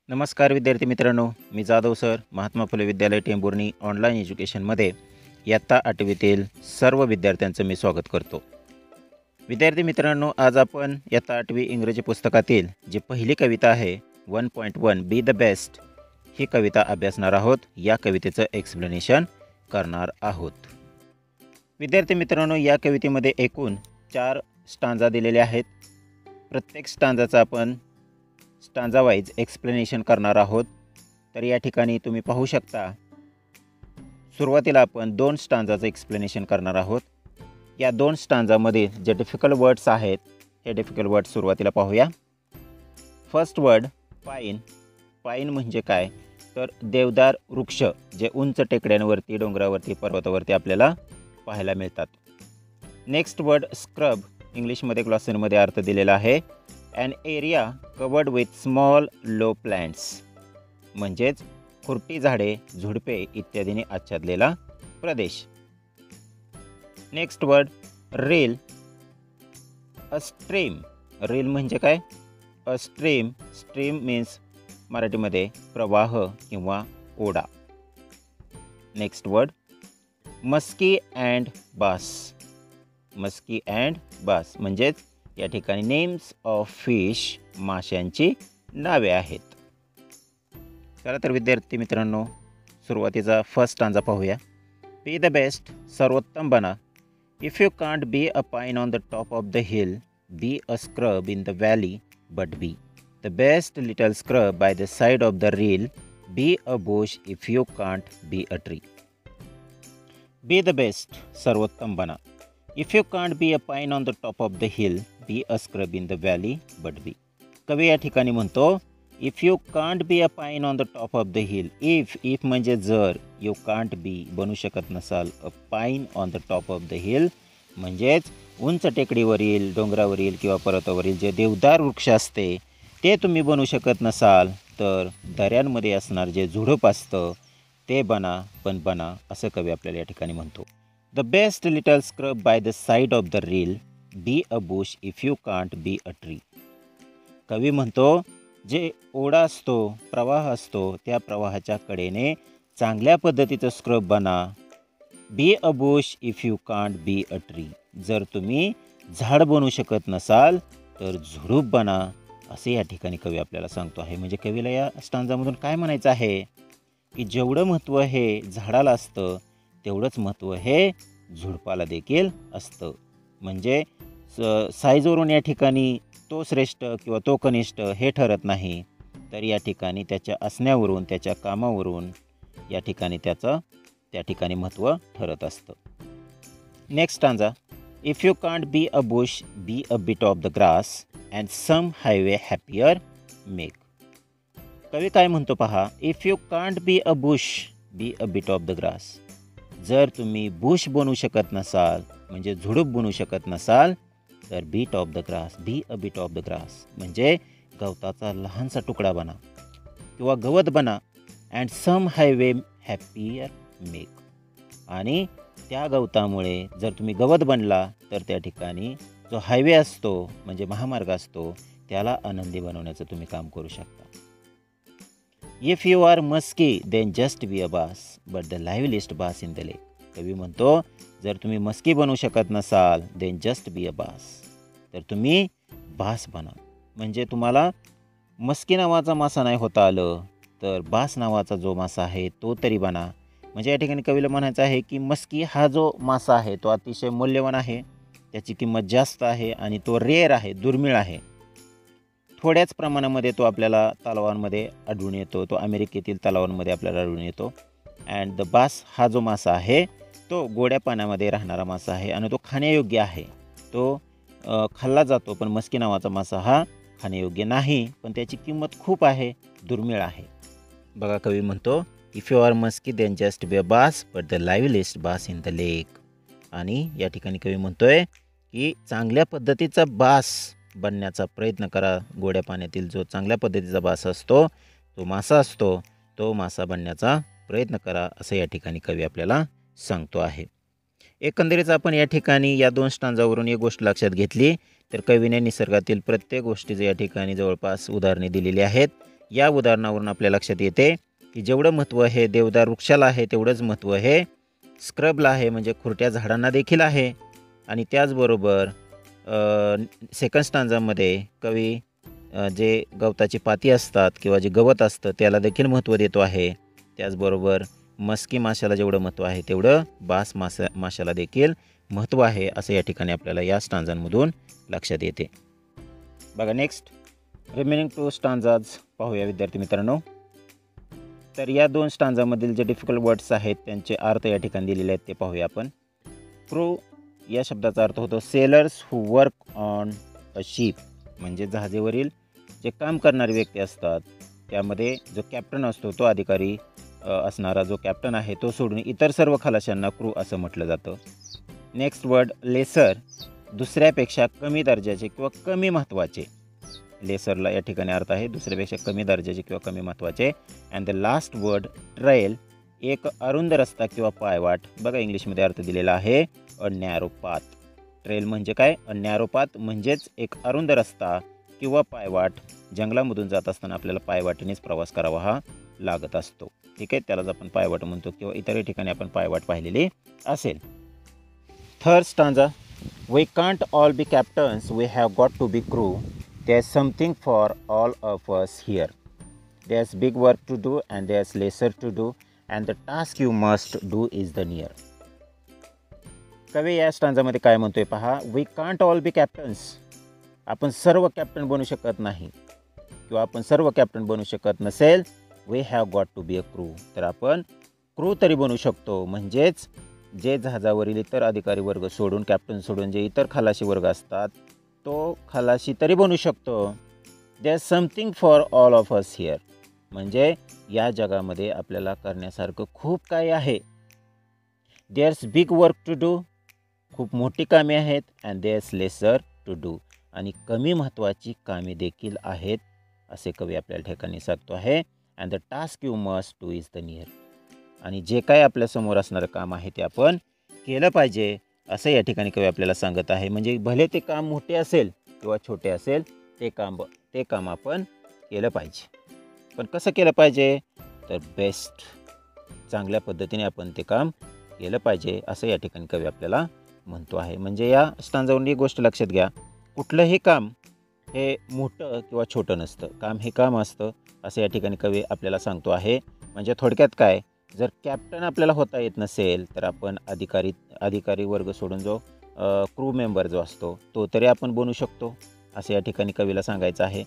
नमस्कार विद्यार्थी मित्रांनो, मी जाधव सर महात्मा फुले विद्यालय टेंभुर्णी ऑनलाईन एज्युकेशनमध्ये इयत्ता 8वीतील सर्व विद्यार्थ्यांचं मी स्वागत करतो. विद्यार्थी मित्रांनो, आज आपण इयत्ता 8वी इंग्रजी पुस्तकातील जी पहिली कविता आहे 1.1 बी द बेस्ट ही कविता अभ्यासणार आहोत. या कवितेचं एक्सप्लेनेशन करणार आहोत. विद्यार्थी मित्रांनो, या कवितेमध्ये एकूण 4 स्टांजा दिलेले आहेत. प्रत्येक स्टांजाचा आपण स्टांजा वाईज एक्सप्लेनेशन करणार आहोत. तर या ठिकाणी तुम्ही पाहू शकता, सुरुवातीला आपण 2 स्टांजाचं एक्सप्लेनेशन करणार आहोत. या 2 स्टांजामध्ये जे डिफिकल्ट वर्ड्स आहेत हे डिफिकल्ट वर्ड्स सुरुवातीला पाहूया. फर्स्ट वर्ड पाईन. पाईन म्हणजे काय, तर देवदार वृक्ष जे उंच टेकड्यांवरती, डोंगरावरती, पर्वतावरती आपल्याला पाहायला मिळतात. Next word scrub. इंग्लिशमध्ये ग्लॉसरीमध्ये अर्थ दिलेला आहे an area covered with small low plants, म्हणजेच खुरटी झाडे, झुडपे इत्यादीने आच्छादलेला प्रदेश. Next word reel. A stream. Reel म्हणजे काय, अ स्ट्रीम. स्ट्रीम मीन्स मराठीमध्ये प्रवाह किंवा ओढा. Next word muskie and bass. Muskie and bass म्हणजेच या ठिकाणी नेम्स ऑफ फिश, माशांची नावे आहेत. चला तर विद्यार्थी मित्रांनो, सुरुवातीचा फर्स्ट स्टांजा पाहूया. बी द बेस्ट. सर्वोत्तम बना. If you can't be a pine on the top of the hill, be a scrub in the valley, but B the best little scrub by the side of the reel, B a Bush if you can't be a tree. B the best. सर्वोत्तम बना. If you can't be a pine on the top of the hill, be a scrub in the valley, but बी. कवी या ठिकाणी म्हणतो if you can't be a pine on the top of the hill. If म्हणजे जर, you can't बी बनू शकत नसाल, a pine on the top of the hill म्हणजेच उंच टेकडीवरील, डोंगरावरील किंवा पर्वतावरील जे देवदार वृक्ष असते ते तुम्ही बनू शकत नसाल, तर दऱ्यांमध्ये असणार जे झुडूप असतं ते बना, पण बना, असं कवी आपल्याला या ठिकाणी म्हणतो. The best little scrub by the side of the reel, B a Bush if you can't be a tree. कवी म्हणतो जे ओढा असतो, प्रवाह असतो, त्या प्रवाहाच्या कडेने चांगल्या पद्धतीचं स्क्रब बना. बी a Bush if you can't be a tree. जर तुम्ही झाड बनू शकत नसाल तर झुडूप बना, असे या ठिकाणी कवी आपल्याला सांगतो आहे. म्हणजे कवीला या स्टांजामधून काय म्हणायचं आहे की जेवढं महत्त्व हे झाडाला असतं तेवढंच महत्त्व हे झुडपाला देखील असतं. म्हणजे साईजवरून या ठिकाणी तो श्रेष्ठ किंवा तो कनिष्ठ हे ठरत नाही, तर या ठिकाणी त्याच्या असण्यावरून, त्याच्या कामावरून या ठिकाणी त्याचं त्या ठिकाणी महत्त्व ठरत असतं. Next stanza. If you can't be a bush, be a bit of the grass and some highway happier make. कवी काय म्हणतो पहा, if you can't be a bush, be a bit of the grass. जर तुम्ही Bush बनू शकत नसाल, म्हणजे झुडूप बनू शकत नसाल, तर bit of the grass, be a bit of the grass म्हणजे गवताचा लहानसा तुकडा बना किंवा गवत बना. And some highway happier make. आणि त्या गवतामुळे जर तुम्ही गवत बनला तर त्या ठिकाणी जो हायवे असतो, म्हणजे महामार्ग असतो, त्याला आनंदी बनवण्याचं तुम्ही काम करू शकता. If you are muskie then just be a bass, but the liveliest bass in the lake. कवी म्हणतो जर तुम्ही मस्की बनू शकत नसाल, देन जस्ट बी अ बास, तर तुम्ही बास बना. म्हणजे तुम्हाला मस्की नावाचा मासा नाही होता आलं, तर बास नावाचा जो मासा आहे तो तरी बना. म्हणजे या ठिकाणी कवीला म्हणायचं आहे की मस्की हा जो मासा आहे तो अतिशय मूल्यवान आहे, त्याची किंमत जास्त आहे आणि तो रेअर आहे, दुर्मिळ आहे. थोड्याच प्रमाणामध्ये तो आपल्याला तलावांमध्ये आढळून येतो, तो अमेरिकेतील तलावांमध्ये आपल्याला आढळून येतो. अँड द बास हा जो मासा आहे तो गोड्या पाण्यामध्ये राहणारा मासा आहे आणि तो खाण्यायोग्य आहे. तो खाल्ला जातो, पण मस्की नावाचा मासा हा खाण्यायोग्य नाही, पण त्याची किंमत खूप आहे, दुर्मिळ आहे. बघा कवी म्हणतो if you are muskie then just be a bass, but the liveliest bass in the lake. आणि या ठिकाणी कवी म्हणतोय की चांगल्या पद्धतीचा बास बनण्याचा प्रयत्न करा. गोड्या पाण्यातील जो चांगल्या पद्धतीचा बास असतो, तो मासा असतो, तो मासा बनण्याचा प्रयत्न करा, असं या ठिकाणी कवी आपल्याला सांगतो आहे. एकंदरीत आपण या ठिकाणी या 2 स्टांजावरून एक गोष्ट लक्षात घेतली तर कवीने निसर्गातील प्रत्येक गोष्टीचे या ठिकाणी जवळपास उदाहरणे दिलेली आहेत. या उदाहरणावरून आपल्या लक्षात येते की जेवढं महत्त्व हे देवदार वृक्षाला आहे तेवढंच महत्त्व हे स्क्रबला आहे, म्हणजे खुरट्या झाडांना देखील आहे. आणि त्याचबरोबर सेकंड स्टांजामध्ये कवी जे गवताची पाती असतात किंवा जे गवत असतं त्याला देखील महत्त्व देतो आहे. त्याचबरोबर मस्की माशाला जेवढं महत्त्व आहे तेवढं बास माशाला देखील महत्त्व आहे, असं या ठिकाणी आपल्याला या स्टांजांमधून लक्षात येते. बघा नेक्स्ट रिमेनिंग 2 स्टांजाज पाहूया विद्यार्थी मित्रांनो. तर या 2 स्टांजामधील जे डिफिकल्ट वर्ड्स आहेत त्यांचे अर्थ या ठिकाणी दिलेले आहेत ते पाहूया आपण. क्रू या शब्दाचा अर्थ होतो sellers who work on a ship, म्हणजे जहाजेवरील जे काम करणारे व्यक्ती असतात त्यामध्ये जो कॅप्टन असतो तो अधिकारी असणारा जो कॅप्टन आहे तो सोडून इतर सर्व खलाशांना क्रू असं म्हटलं जातं. नेक्स्ट वर्ड लेसर, दुसऱ्यापेक्षा कमी दर्जाचे किंवा कमी महत्त्वाचे. लेसरला या ठिकाणी अर्थ आहे दुसऱ्यापेक्षा कमी दर्जाचे किंवा कमी महत्त्वाचे. And the last word trail, एक अरुंद रस्ता किंवा पायवाट. बघा इंग्लिशमध्ये अर्थ दिलेला आहे अ नॅरो पाथ. ट्रेल म्हणजे काय? अ नॅरो पाथ म्हणजेच एक अरुंद रस्ता किंवा पायवाट. जंगलामधून जात असताना आपल्याला पायवाटेनेच प्रवास करावा हा लागत असतो. ठीक आहे, त्यालाच आपण पायवाट म्हणतो किंवा इतर ठिकाणी आपण पायवाट पाहिलेली असेल. Third stanza, we can't all be captains, we have got to be crew. There's something for all of us here. There's big work to do and there's lesser to do and the task you must do is the near. कवी या स्टांजामध्ये काय म्हणतोय पहा, we can't all be captains, आपण सर्व captain बनू शकत नाही किंवा आपण सर्व कॅप्टन बनू शकत नसेल. We have got to be a crew, तर आपण क्रू तरी बनू शकतो. म्हणजेच जे जहाजावरील इतर अधिकारी वर्ग सोडून कॅप्टन सोडून जे इतर खलाशी वर्ग असतात तो खलाशी तरी बनू शकतो. There something for all of us here, म्हणजे या जगामध्ये आपल्याला करण्यासारखं खूप काही आहे. There's big work to do, खूप मोठी कामे आहेत. And there's lesser to do, आणि कमी महत्त्वाची कामे देखील आहेत असे कवी आपल्या ठिकाणी सांगतो आहे. And the task you must do is the near, आणि जे काय आपल्यासमोर असणारं काम आहे ते आपण केलं पाहिजे असं या ठिकाणी कवी आपल्याला सांगत आहे. म्हणजे भले ते काम मोठे असेल किंवा छोटे असेल ते काम आपण केलं पाहिजे. पण कसं केलं पाहिजे? तर बेस्ट, चांगल्या पद्धतीने आपण ते काम केलं पाहिजे असं या ठिकाणी कवी आपल्याला म्हणतो आहे. म्हणजे या स्टांजावरून एक गोष्ट लक्षात घ्या, कुठलंही काम हे मोठं किंवा छोटं नसतं, काम हे काम असतं असं या ठिकाणी कवी आपल्याला सांगतो आहे. म्हणजे थोडक्यात काय, जर कॅप्टन आपल्याला होता येत नसेल तर आपण अधिकारी वर्ग सोडून जो क्रू मेंबर जो असतो तो तरी आपण बनू शकतो असं या ठिकाणी कवीला सांगायचं आहे.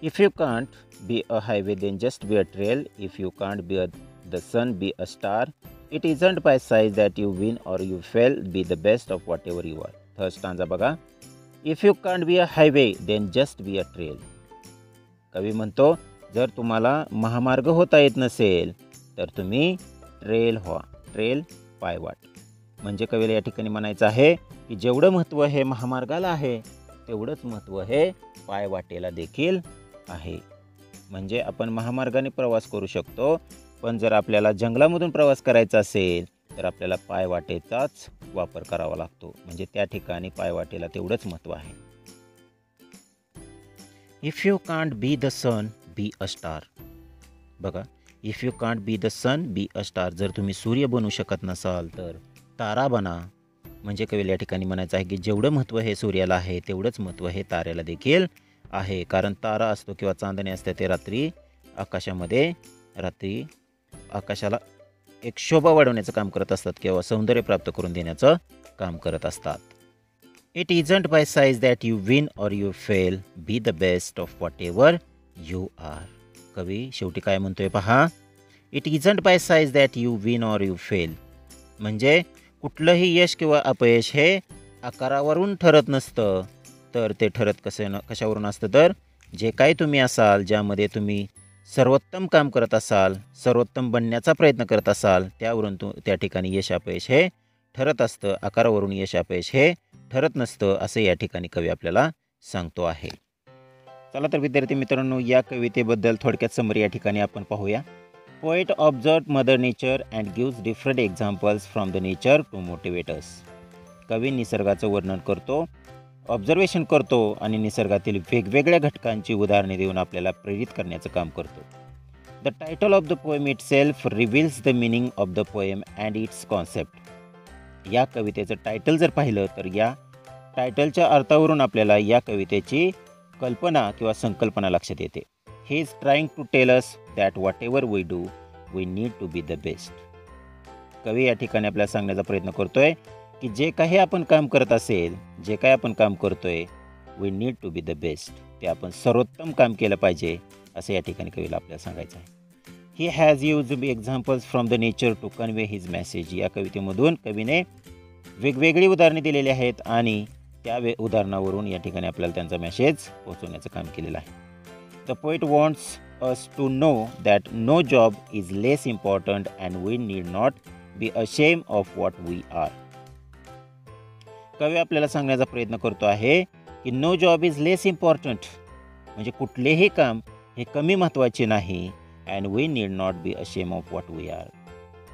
If you can't be a highway then just be a trail. If you can't be the sun be a star. It isn't by size that you win or you fail. Be the best of whatever you are. Third stanza बघा, if you can't be a highway then just be a trail. कवी म्हणतो जर तुम्हाला महामार्ग होता येत नसेल तर तुम्ही ट्रेल व्हा. ट्रेल पायवाट. म्हणजे कवीला या ठिकाणी म्हणायचं आहे की जेवढं महत्त्व हे महामार्गाला आहे तेवढंच महत्त्व हे पायवाटेला देखील आहे. म्हणजे आपण महामार्गाने प्रवास करू शकतो, पण जर आपल्याला जंगलामधून प्रवास करायचा असेल तर आपल्याला पायवाटेचाच वापर करावा लागतो. म्हणजे त्या ठिकाणी पायवाटेला तेवढंच महत्त्व आहे. If you can't be the sun be a star. बघा, if you can't be the sun be a star, जर तुम्ही सूर्य बनू शकत नसाल तर तारा बना. म्हणजे कवीला या ठिकाणी म्हणायचं आहे की जेवढं महत्त्व हे सूर्याला आहे तेवढंच महत्त्व हे ताऱ्याला देखील आहे. कारण तारा असतो किंवा चांदणे असते ते रात्री आकाशाला एक शोभा वाढवण्याचं काम करत असतात किंवा सौंदर्य प्राप्त करून देण्याचं काम करत असतात. It isn't by size that you win or you fail. Be the best of whatever you are. कवी शेवटी काय म्हणतोय पहा, it isn't by size that you win or you fail. म्हणजे कुठलंही यश किंवा अपयश हे आकारावरून ठरत नसतं, तर ते ठरत कशावरून असतं, तर जे काही तुम्ही असाल, ज्यामध्ये तुम्ही सर्वोत्तम काम करत असाल, सर्वोत्तम बनण्याचा प्रयत्न करत असाल, त्यावरून त्या ठिकाणी यश अपयश हे ठरत असतं. आकारावरून यश अपयश हे ठरत नसतं असं या ठिकाणी कवी आपल्याला सांगतो आहे. चला तर विद्यार्थी मित्रांनो, या कवितेबद्दल थोडक्यात समरी या ठिकाणी आपण पाहूया. Poet observe mother nature and gives different examples from the nature to motivate us. कवी निसर्गाचं वर्णन करतो ऑब्झर्वेशन करतो आणि निसर्गातील वेगवेगळ्या घटकांची उदाहरणे देऊन आपल्याला प्रेरित करण्याचं काम करतो. The title of the poem it self reveals the meaning of the poem and it's concept. या कवितेचं टायटल जर पाहिलं तर या टायटलच्या अर्थावरून आपल्याला या कवितेची कल्पना किंवा संकल्पना लक्षात येते. He is trying to tell us that whatever we do we need to be the best. कवी या ठिकाणी आपल्याला सांगण्याचा प्रयत्न करतोय की जे काही आपण काम करत असेल, जे काही आपण काम करतोय, we need to be the best. ते आपण सर्वोत्तम काम केलं पाहिजे असं या ठिकाणी कवीला आपल्याला सांगायचं आहे. He has used examples from the nature to convey his message. या कवितेमधून कवीने वेगवेगळी उदाहरणे दिलेली आहेत आणि त्या उदाहरणावरून या ठिकाणी आपल्याला त्यांचा मेसेज पोहोचवण्याचं काम केलेलं आहे. The poet wants us to know that no job is less important and we need not be ashamed of what we are. कवी आपल्याला सांगण्याचा प्रयत्न करतो आहे की no job is less important, म्हणजे कुठलेही काम हे कमी महत्त्वाचे नाही. And we need not be ashamed of what we are.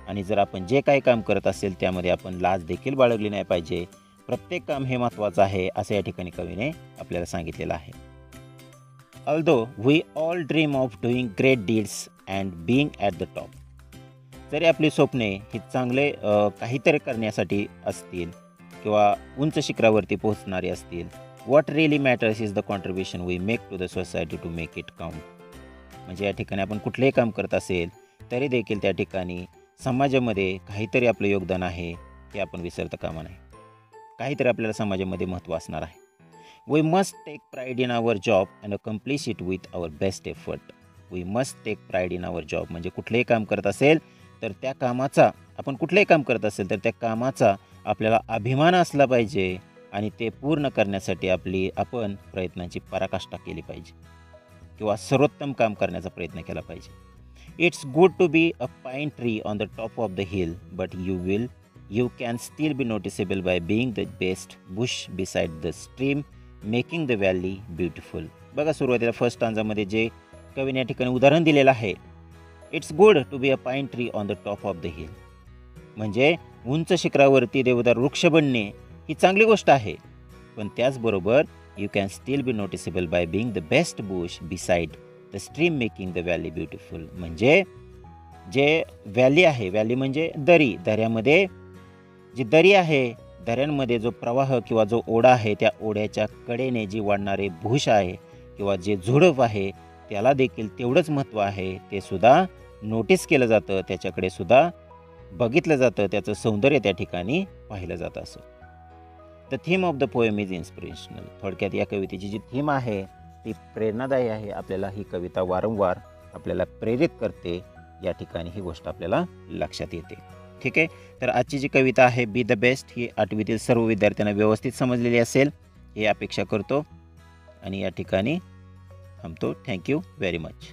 आणि जर आपण जे काही काम करत असेल त्यामध्ये आपण लाज देखील बाळगली नाही पाहिजे. प्रत्येक काम हे महत्त्वाचं आहे असं या ठिकाणी कवीने आपल्याला सांगितलेलं आहे. Although we all dream of doing great deeds and being at the top. जरी आपली स्वप्ने ही चांगले काहीतरी करण्यासाठी असतील किंवा उंच शिखरावरती पोहोचणारी असतील, what really matters is the contribution we make to the society to make it count. म्हणजे या ठिकाणी आपण कुठलेही काम करत असेल तरी देखील त्या ठिकाणी समाजामध्ये काहीतरी आपलं योगदान आहे हे आपण विसरता कामा नये. काहीतरी आपल्याला समाजामध्ये महत्त्व असणार आहे. We must take pride in our job and accomplish it with our best effort. We must take pride in our job. म्हणजे कुठलेही काम करत असेल तर त्या कामाचा, आपण कुठलेही काम करत असेल तर त्या कामाचा आपल्याला अभिमान असला पाहिजे आणि ते पूर्ण करण्यासाठी आपण प्रयत्नांची पराकाष्ठा केली पाहिजे किंवा सर्वोत्तम काम करण्याचा प्रयत्न केला पाहिजे. It's good to be a pine tree on the top of the hill but you can still be noticeable by being the best bush beside the stream making the valley beautiful. बघा सुरुवातीला first स्टांजामध्ये जे कवीने या ठिकाणी उदाहरण दिलेलं आहे, it's good to be a pine tree on the top of the hill. म्हणजे उंच शिखरावरती देवदार वृक्ष बनणे ही चांगली गोष्ट आहे, पण त्याचबरोबर you can still be noticeable by being the best bush beside the stream making the valley beautiful. म्हणजे जे व्हॅली आहे, व्हॅली म्हणजे दरी, दऱ्यामध्ये जी दरी आहे, दऱ्यांमध्ये जो प्रवाह किंवा जो ओढा आहे त्या ओढ्याच्या कडेने जी वाढणारे भूष आहे किंवा जे झुडप आहे त्याला देखील तेवढंच महत्त्व आहे. ते सुद्धा नोटीस केलं जातं, त्याच्याकडे सुद्धा बघितलं जातं, त्याचं सौंदर्य त्या ठिकाणी पाहिलं जातं. असं the theme of the poem is inspirational. थोडक्यात या कवितेची जी थीम आहे ती प्रेरणादायी आहे. आपल्याला ही कविता वारंवार आपल्याला प्रेरित करते. या ठिकाणी ही गोष्ट आपल्याला लक्षात येते. ठीक आहे, तर आजची जी कविता आहे बी द बेस्ट ही 8वीतील सर्व विद्यार्थ्यांना व्यवस्थित समजलेली असेल हे अपेक्षा करतो आणि या ठिकाणी थांबतो. Thank you very much.